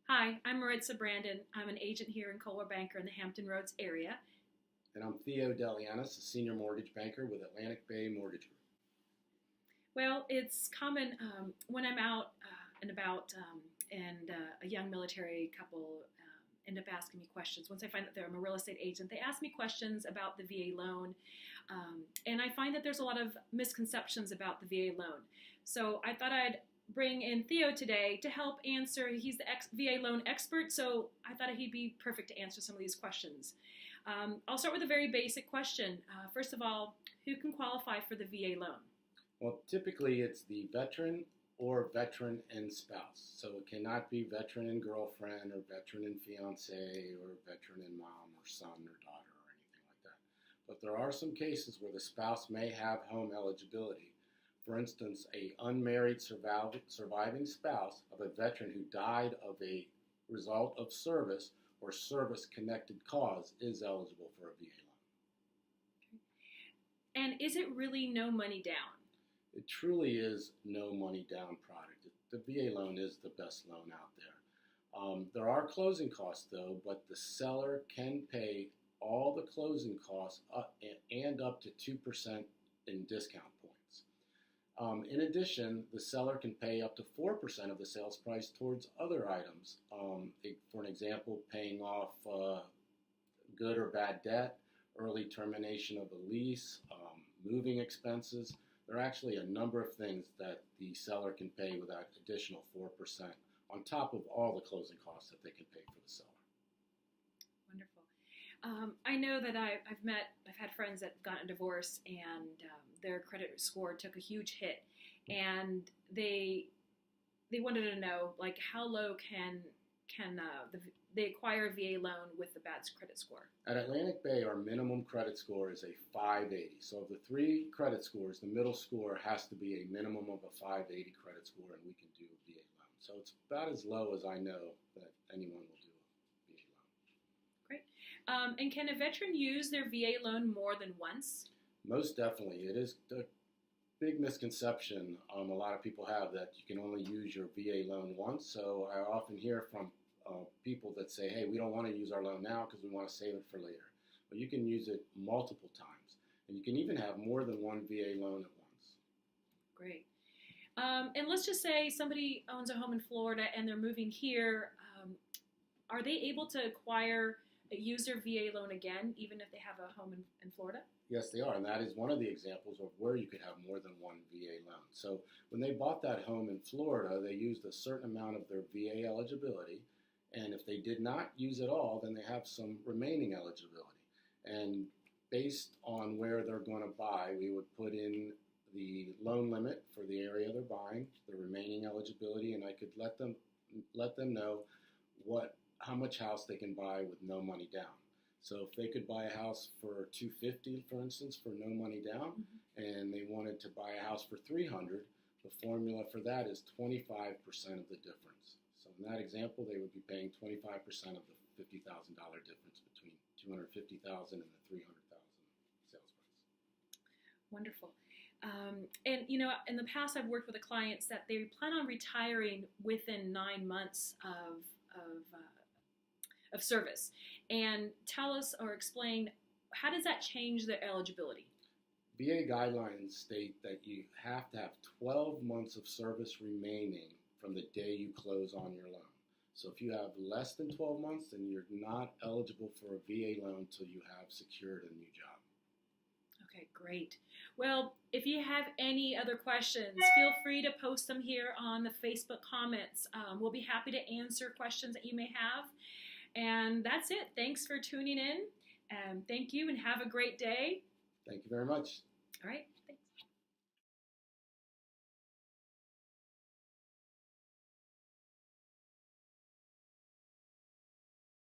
Hi, I'm Maritza Brandon. I'm an agent here in Coldwell Banker in the Hampton Roads area. And I'm Theo Delianis, a senior mortgage banker with Atlantic Bay Mortgage Group. Well, it's common when I'm out and about and a young military couple end up asking me questions. Once I find that I'm a real estate agent, they ask me questions about the VA loan. And I find that there's a lot of misconceptions about the VA loan. So I thought I'd bring in Theo today to help answer. He's the VA loan expert, so I thought he'd be perfect to answer some of these questions. I'll start with a very basic question. First of all, who can qualify for the VA loan? Well, typically it's the veteran or veteran and spouse. So it cannot be veteran and girlfriend or veteran and fiance or veteran and mom or son or daughter or anything like that. But there are some cases where the spouse may have home eligibility. For instance, a unmarried surviving spouse of a veteran who died of a result of service or service-connected cause is eligible for a VA loan. And is it really no money down? It truly is no money down product. The VA loan is the best loan out there. There are closing costs though, but the seller can pay all the closing costs and up to 2% in discount points. In addition, the seller can pay up to 4% of the sales price towards other items. For an example, paying off good or bad debt, early termination of a lease, moving expenses. There are actually a number of things that the seller can pay with that additional 4% on top of all the closing costs that they can pay for the seller. Wonderful. I know that I've had friends that got a divorce and their credit score took a huge hit, and they wanted to know, like, how low can they acquire a VA loan with a bad credit score? At Atlantic Bay, our minimum credit score is a 580. So of the three credit scores, the middle score has to be a minimum of a 580 credit score, and we can do a VA loan. So it's about as low as I know that anyone will do a VA loan. Great. And can a veteran use their VA loan more than once? Most definitely. It is a big misconception a lot of people have that you can only use your VA loan once. So I often hear from people that say, hey, we don't want to use our loan now because we want to save it for later. But you can use it multiple times. And you can even have more than one VA loan at once. Great. And let's just say somebody owns a home in Florida and they're moving here. Are they able to use their VA loan again, even if they have a home in Florida? Yes, they are, and that is one of the examples of where you could have more than one VA loan. So when they bought that home in Florida, they used a certain amount of their VA eligibility, and if they did not use it all, then they have some remaining eligibility. And based on where they're going to buy, we would put in the loan limit for the area they're buying, the remaining eligibility, and I could let them know how much house they can buy with no money down. So if they could buy a house for $250, for instance, for no money down, and they wanted to buy a house for $300, the formula for that is 25% of the difference. So in that example, they would be paying 25% of the $50,000 difference between $250,000 and the $300,000 sales price. Wonderful. And in the past, I've worked with the clients that they plan on retiring within 9 months of service. And tell us or explain, how does that change their eligibility? VA guidelines state that you have to have 12 months of service remaining from the day you close on your loan. So if you have less than 12 months, then you're not eligible for a VA loan until you have secured a new job. Okay, great. Well, if you have any other questions, feel free to post them here on the Facebook comments. We'll be happy to answer questions that you may have. And that's it. Thanks for tuning in. Thank you and have a great day. Thank you very much. All right.